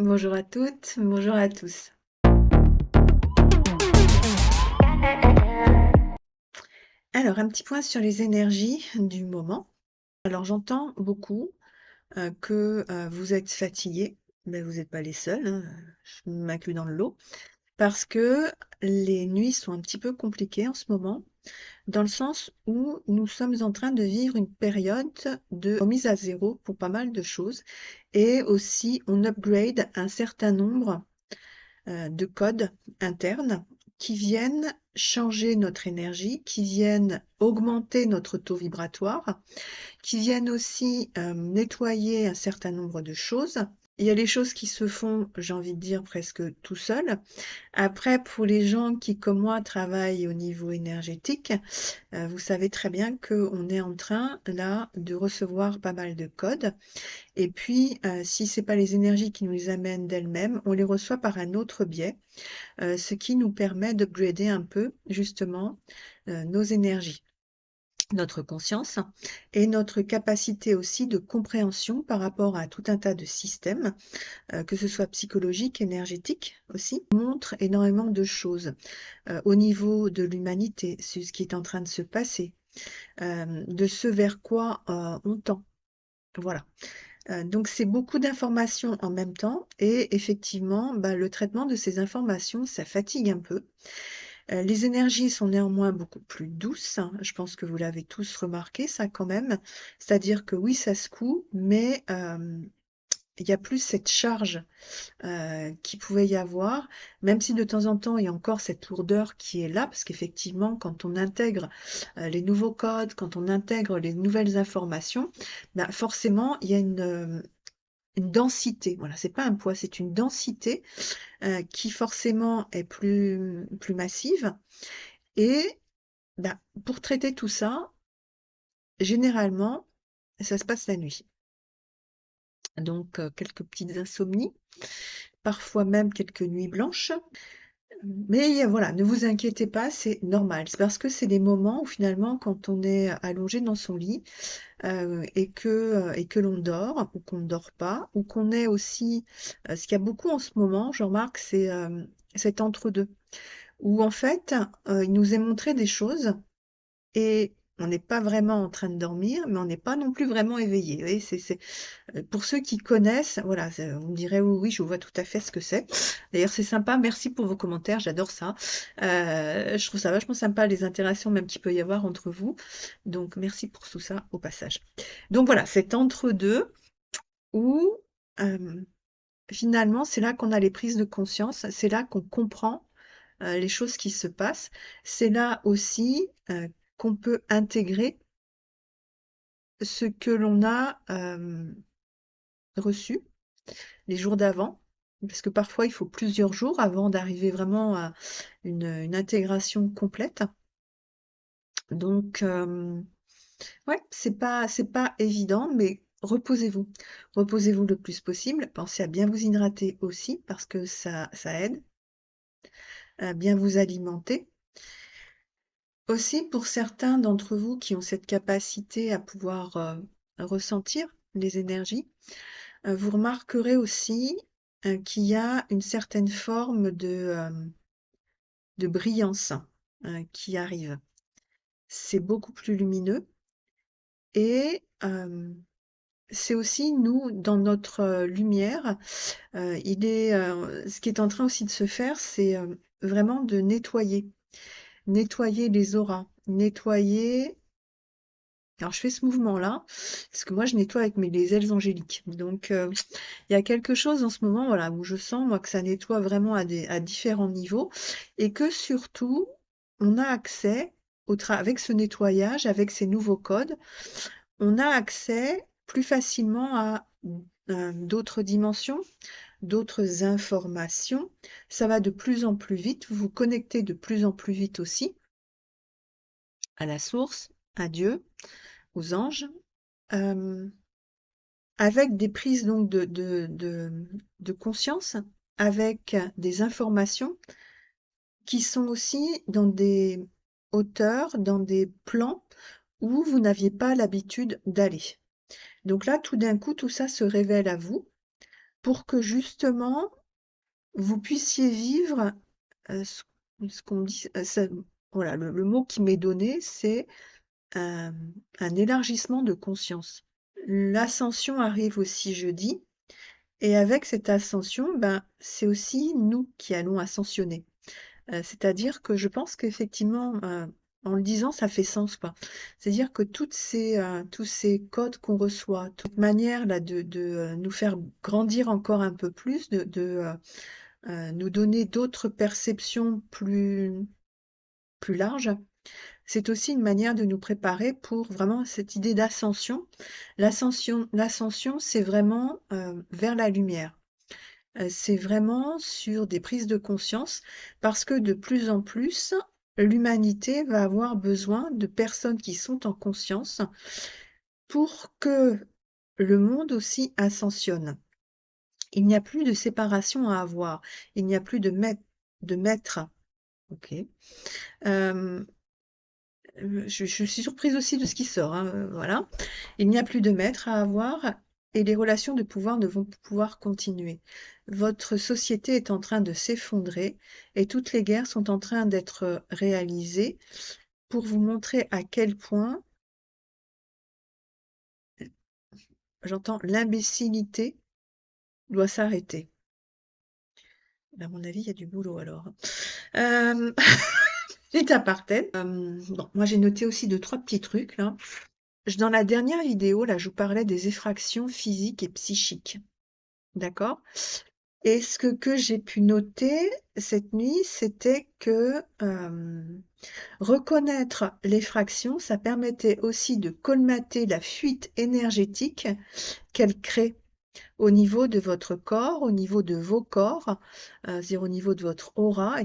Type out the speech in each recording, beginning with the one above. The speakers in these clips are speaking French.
Bonjour à toutes, bonjour à tous. Alors, un petit point sur les énergies du moment. Alors, j'entends beaucoup que vous êtes fatigués, mais vous n'êtes pas les seuls, hein, je m'inclus dans le lot, parce que les nuits sont un petit peu compliquées en ce moment, dans le sens où nous sommes en train de vivre une période de remise à zéro pour pas mal de choses, et aussi on upgrade un certain nombre de codes internes qui viennent changer notre énergie, qui viennent augmenter notre taux vibratoire, qui viennent aussi nettoyer un certain nombre de choses. Il y a les choses qui se font, j'ai envie de dire, presque tout seul. Après, pour les gens qui, comme moi, travaillent au niveau énergétique, vous savez très bien qu'on est en train, là, de recevoir pas mal de codes. Et puis, si c'est pas les énergies qui nous les amènent d'elles-mêmes, on les reçoit par un autre biais, ce qui nous permet d'upgrader un peu, justement, nos énergies, notre conscience et notre capacité aussi de compréhension par rapport à tout un tas de systèmes, que ce soit psychologiques, énergétiques aussi, montre énormément de choses au niveau de l'humanité, c'est ce qui est en train de se passer, de ce vers quoi on tend. Voilà. Donc c'est beaucoup d'informations en même temps et effectivement, bah, le traitement de ces informations, ça fatigue un peu. Les énergies sont néanmoins beaucoup plus douces, hein. Je pense que vous l'avez tous remarqué ça quand même. C'est-à-dire que oui, ça secoue, mais il y a plus cette charge qu'il pouvait y avoir, même si de temps en temps il y a encore cette lourdeur qui est là, parce qu'effectivement, quand on intègre les nouveaux codes, quand on intègre les nouvelles informations, bah, forcément il y a une densité. Voilà, c'est pas un poids, c'est une densité qui forcément est plus massive. Et bah, pour traiter tout ça, généralement, ça se passe la nuit. Donc, quelques petites insomnies, parfois même quelques nuits blanches. Mais voilà, ne vous inquiétez pas, c'est normal. C'est parce que c'est des moments où finalement, quand on est allongé dans son lit et que l'on dort ou qu'on ne dort pas, ou qu'on est aussi, ce qu'il y a beaucoup en ce moment, je remarque, c'est cet entre-deux, où en fait, il nous est montré des choses et on n'est pas vraiment en train de dormir, mais on n'est pas non plus vraiment éveillé. Vous voyez, pour ceux qui connaissent, voilà, vous me direz oui, oui, je vois tout à fait ce que c'est. D'ailleurs, c'est sympa. Merci pour vos commentaires, j'adore ça. Je trouve ça vachement sympa les interactions même qu'il peut y avoir entre vous. Donc, merci pour tout ça au passage. Donc voilà, cet entre-deux où euh, finalement, c'est là qu'on a les prises de conscience, c'est là qu'on comprend les choses qui se passent. C'est là aussi qu'on peut intégrer ce que l'on a reçu les jours d'avant, parce que parfois il faut plusieurs jours avant d'arriver vraiment à une intégration complète. Donc, ouais, c'est pas évident, mais reposez-vous. Reposez-vous le plus possible. Pensez à bien vous hydrater aussi, parce que ça aide à bien vous alimenter. Aussi, pour certains d'entre vous qui ont cette capacité à pouvoir ressentir les énergies, vous remarquerez aussi qu'il y a une certaine forme de brillance qui arrive. C'est beaucoup plus lumineux et c'est aussi nous, dans notre lumière, ce qui est en train aussi de se faire, c'est vraiment de nettoyer les auras, nettoyer. Alors je fais ce mouvement-là, parce que moi je nettoie avec les ailes angéliques. Donc il y a quelque chose en ce moment, voilà, où je sens moi que ça nettoie vraiment à différents niveaux, et que surtout on a accès avec ce nettoyage, avec ces nouveaux codes, on a accès plus facilement à d'autres dimensions, d'autres informations. Ça va de plus en plus vite, vous vous connectez de plus en plus vite aussi à la source, à Dieu, aux anges. Euh, Avec des prises donc de conscience, avec des informations qui sont aussi dans des hauteurs, dans des plans où vous n'aviez pas l'habitude d'aller. Donc là, tout d'un coup, tout ça se révèle à vous. pour que justement vous puissiez vivre ce qu'on me dit, voilà, le mot qui m'est donné, c'est un, un élargissement de conscience. L'ascension arrive aussi jeudi, et avec cette ascension, ben, c'est aussi nous qui allons ascensionner. C'est-à-dire que je pense qu'effectivement, en le disant, ça fait sens, quoi. C'est-à-dire que tous ces codes qu'on reçoit, toute manière là de nous faire grandir encore un peu plus, nous donner d'autres perceptions plus larges, c'est aussi une manière de nous préparer pour vraiment cette idée d'ascension. L'ascension, c'est vraiment vers la lumière. C'est vraiment sur des prises de conscience parce que de plus en plus, l'humanité va avoir besoin de personnes qui sont en conscience pour que le monde aussi ascensionne. Il n'y a plus de séparation à avoir. Il n'y a plus de maître. Ok. Euh, je suis surprise aussi de ce qui sort, hein, voilà. Il n'y a plus de maître à avoir et les relations de pouvoir ne vont pouvoir continuer. Votre société est en train de s'effondrer et toutes les guerres sont en train d'être réalisées pour vous montrer à quel point, j'entends, l'imbécilité doit s'arrêter. À mon avis, il y a du boulot alors. Euh, Petit aparté. Bon, moi j'ai noté aussi deux, trois petits trucs là. Dans la dernière vidéo, là, je vous parlais des effractions physiques et psychiques. D'accord? Et ce que j'ai pu noter cette nuit, c'était que reconnaître l'effraction, ça permettait aussi de colmater la fuite énergétique qu'elle crée au niveau de votre corps, au niveau de vos corps, c'est-à-dire au niveau de votre aura.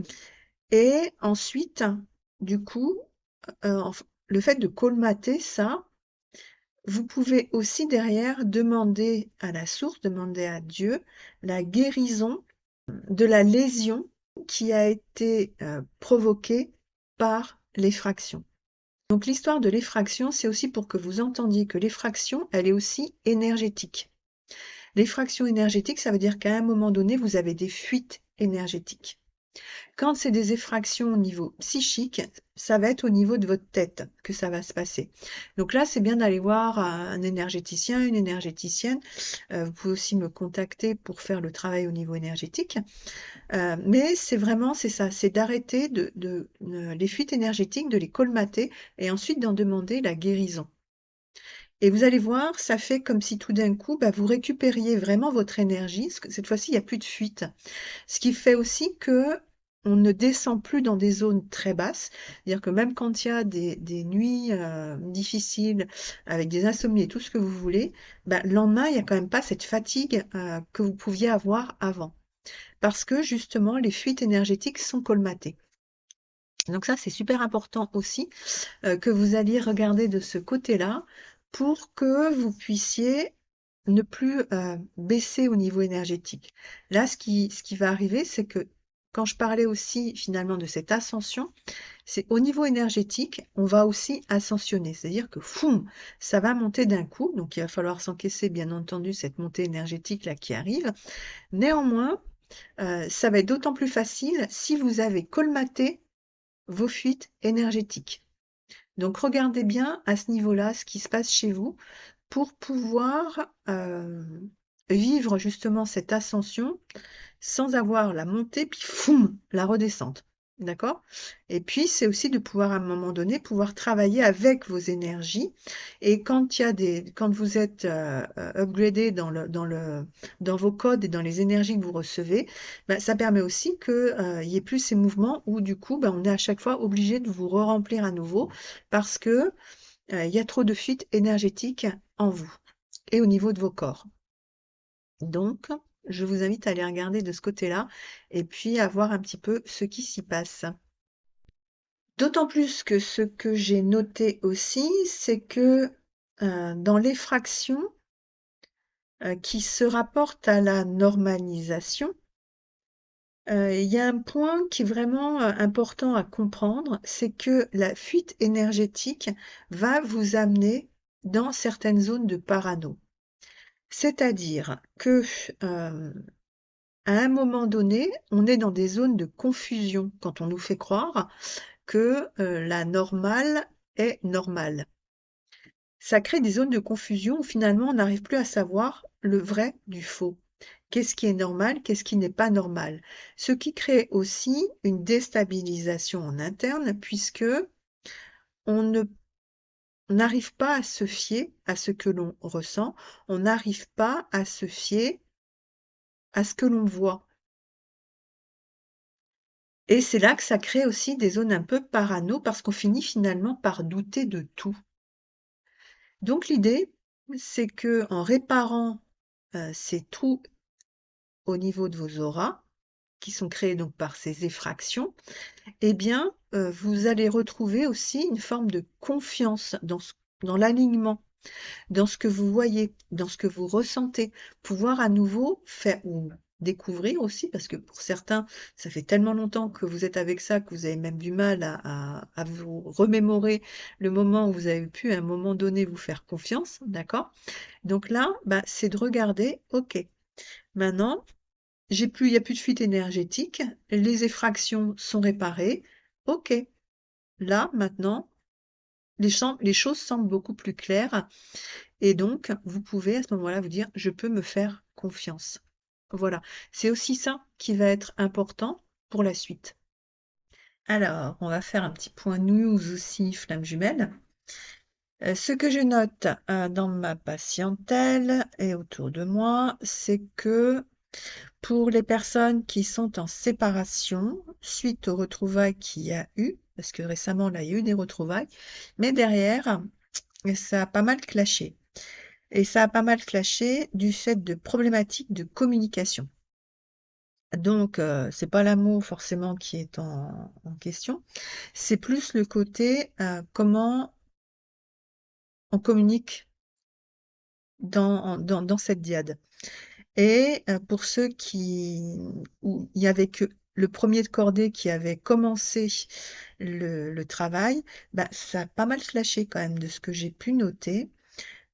Et ensuite, du coup, le fait de colmater ça, vous pouvez aussi derrière demander à la source, demander à Dieu la guérison de la lésion qui a été provoquée par l'effraction. Donc l'histoire de l'effraction, c'est aussi pour que vous entendiez que l'effraction, elle est aussi énergétique. L'effraction énergétique, ça veut dire qu'à un moment donné, vous avez des fuites énergétiques. Quand c'est des effractions au niveau psychique, ça va être au niveau de votre tête que ça va se passer. Donc là, c'est bien d'aller voir un énergéticien, une énergéticienne. Vous pouvez aussi me contacter pour faire le travail au niveau énergétique. Mais c'est ça, c'est d'arrêter les fuites énergétiques, de les colmater et ensuite d'en demander la guérison. Et vous allez voir, ça fait comme si tout d'un coup, bah, vous récupériez vraiment votre énergie. Parce que cette fois-ci, il n'y a plus de fuite. Ce qui fait aussi que on ne descend plus dans des zones très basses. C'est-à-dire que même quand il y a des nuits difficiles, avec des insomnies et tout ce que vous voulez, bah, le lendemain, il n'y a quand même pas cette fatigue que vous pouviez avoir avant. Parce que justement, les fuites énergétiques sont colmatées. Donc ça, c'est super important aussi que vous alliez regarder de ce côté-là pour que vous puissiez ne plus baisser au niveau énergétique. Là, ce qui va arriver, c'est que quand je parlais aussi finalement de cette ascension, c'est au niveau énergétique, on va aussi ascensionner. C'est-à-dire que foum, ça va monter d'un coup. Donc il va falloir s'encaisser, bien entendu, cette montée énergétique là qui arrive. Néanmoins, ça va être d'autant plus facile si vous avez colmaté vos fuites énergétiques. Donc regardez bien à ce niveau-là ce qui se passe chez vous pour pouvoir vivre justement cette ascension sans avoir la montée puis foum, la redescente. D'accord? Et puis c'est aussi de pouvoir à un moment donné pouvoir travailler avec vos énergies. Et quand vous êtes upgradé dans vos codes et dans les énergies que vous recevez, ben, ça permet aussi que y ait plus ces mouvements où du coup ben, on est à chaque fois obligé de vous re-remplir à nouveau parce que il y a trop de fuites énergétiques en vous et au niveau de vos corps. Donc, je vous invite à aller regarder de ce côté-là et puis à voir un petit peu ce qui s'y passe. D'autant plus que ce que j'ai noté aussi, c'est que dans l'effraction qui se rapporte à la normalisation, il y a un point qui est vraiment important à comprendre, c'est que la fuite énergétique va vous amener dans certaines zones de parano. C'est-à-dire que à un moment donné, on est dans des zones de confusion quand on nous fait croire que la normale est normale. Ça crée des zones de confusion où finalement on n'arrive plus à savoir le vrai du faux. Qu'est-ce qui est normal, qu'est-ce qui n'est pas normal. Ce qui crée aussi une déstabilisation en interne puisque on ne on n'arrive pas à se fier à ce que l'on ressent, on n'arrive pas à se fier à ce que l'on voit. Et c'est là que ça crée aussi des zones un peu parano parce qu'on finit finalement par douter de tout. Donc l'idée, c'est que en réparant ces trous au niveau de vos auras, qui sont créés donc par ces effractions, eh bien, vous allez retrouver aussi une forme de confiance dans l'alignement, dans ce que vous voyez, dans ce que vous ressentez, pouvoir à nouveau faire ou découvrir aussi, parce que pour certains, ça fait tellement longtemps que vous êtes avec ça que vous avez même du mal à vous remémorer le moment où vous avez pu à un moment donné vous faire confiance, d'accord? Donc là, bah, c'est de regarder, ok, maintenant, il n'y a plus de fuite énergétique, les effractions sont réparées, ok, là, maintenant, les choses semblent beaucoup plus claires et donc, vous pouvez à ce moment-là vous dire: «Je peux me faire confiance». Voilà, c'est aussi ça qui va être important pour la suite. Alors, on va faire un petit point news aussi, flamme jumelle. Ce que je note, dans ma patientèle et autour de moi, c'est que pour les personnes qui sont en séparation suite aux retrouvailles qu'il y a eu, parce que récemment là, il y a eu des retrouvailles, mais derrière, ça a pas mal clashé. Et ça a pas mal clashé du fait de problématiques de communication. Donc, c'est pas l'amour forcément qui est en question, c'est plus le côté comment on communique dans cette diade. Et pour ceux où il y avait que le premier de cordée qui avait commencé le travail, bah, ça a pas mal clashé quand même de ce que j'ai pu noter,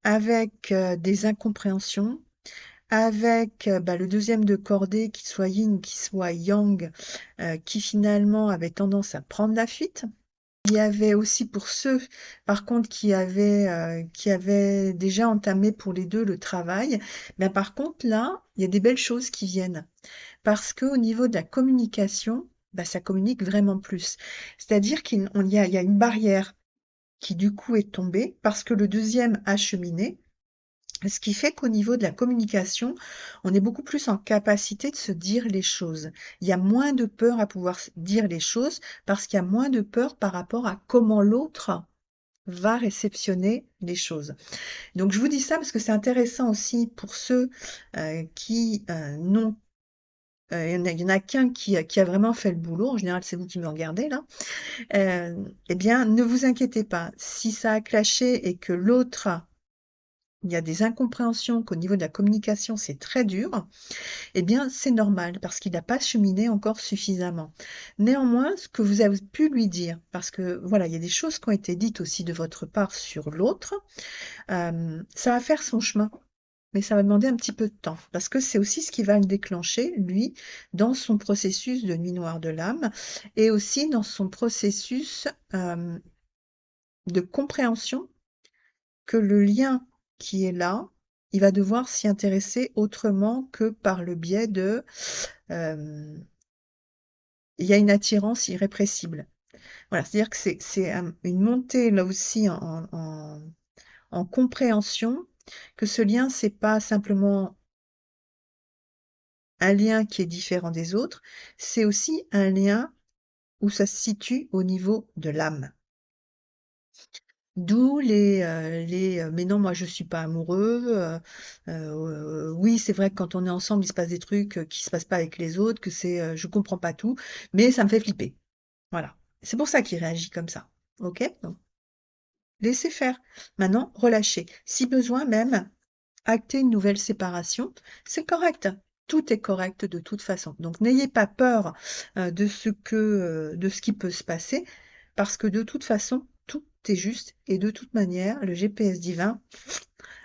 avec des incompréhensions, avec bah, le deuxième de cordée, qu'il soit yin ou qu'il soit yang, qui finalement avait tendance à prendre la fuite. Il y avait aussi pour ceux, par contre, qui avaient déjà entamé pour les deux le travail, mais par contre là, il y a des belles choses qui viennent. Parce qu'au niveau de la communication, bah, ça communique vraiment plus. C'est-à-dire qu'il y a une barrière qui du coup est tombée parce que le deuxième a cheminé. Ce qui fait qu'au niveau de la communication, on est beaucoup plus en capacité de se dire les choses. Il y a moins de peur à pouvoir dire les choses parce qu'il y a moins de peur par rapport à comment l'autre va réceptionner les choses. Donc je vous dis ça parce que c'est intéressant aussi pour ceux qui n'ont il y en a qu'un qui a vraiment fait le boulot. En général, c'est vous qui me regardez là. Eh bien, ne vous inquiétez pas. Si ça a clashé et que l'autre il y a des incompréhensions, qu'au niveau de la communication, c'est très dur, eh bien, c'est normal parce qu'il n'a pas cheminé encore suffisamment. Néanmoins, ce que vous avez pu lui dire, parce que voilà, il y a des choses qui ont été dites aussi de votre part sur l'autre, ça va faire son chemin. Mais ça va demander un petit peu de temps, parce que c'est aussi ce qui va le déclencher, lui, dans son processus de nuit noire de l'âme, et aussi dans son processus de compréhension que le lien qui est là, il va devoir s'y intéresser autrement que par le biais de il y a une attirance irrépressible. Voilà, c'est-à-dire que c'est une montée là aussi en compréhension que ce lien, c'est pas simplement un lien qui est différent des autres, c'est aussi un lien où ça se situe au niveau de l'âme. D'où mais non, moi je suis pas amoureux. Oui, c'est vrai que quand on est ensemble, il se passe des trucs qui se passent pas avec les autres, que je comprends pas tout, mais ça me fait flipper. Voilà. C'est pour ça qu'il réagit comme ça. Ok? Donc, laissez faire. Maintenant, relâchez. Si besoin même, acter une nouvelle séparation, c'est correct. Tout est correct de toute façon. Donc n'ayez pas peur de ce qui peut se passer, parce que de toute façon, tout est juste et de toute manière, le GPS divin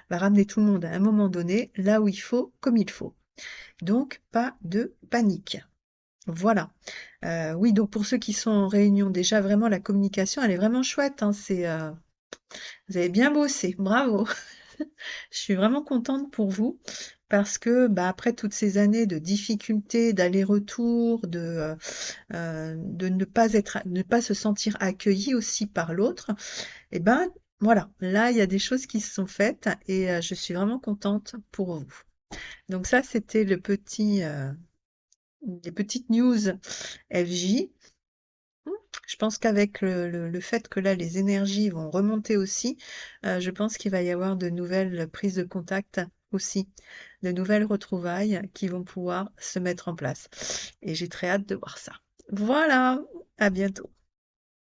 va ramener tout le monde à un moment donné, là où il faut, comme il faut. Donc, pas de panique. Voilà. Oui, donc pour ceux qui sont en réunion, déjà vraiment la communication, elle est vraiment chouette, hein, vous avez bien bossé, bravo. Je suis vraiment contente pour vous parce que bah, après toutes ces années de difficultés, d'aller-retour, de ne pas se sentir accueilli aussi par l'autre, et ben voilà, là il y a des choses qui se sont faites et je suis vraiment contente pour vous. Donc ça, c'était les petites news FJ. Je pense qu'avec le fait que là, les énergies vont remonter aussi, je pense qu'il va y avoir de nouvelles prises de contact aussi, de nouvelles retrouvailles qui vont pouvoir se mettre en place. Et j'ai très hâte de voir ça. Voilà, à bientôt.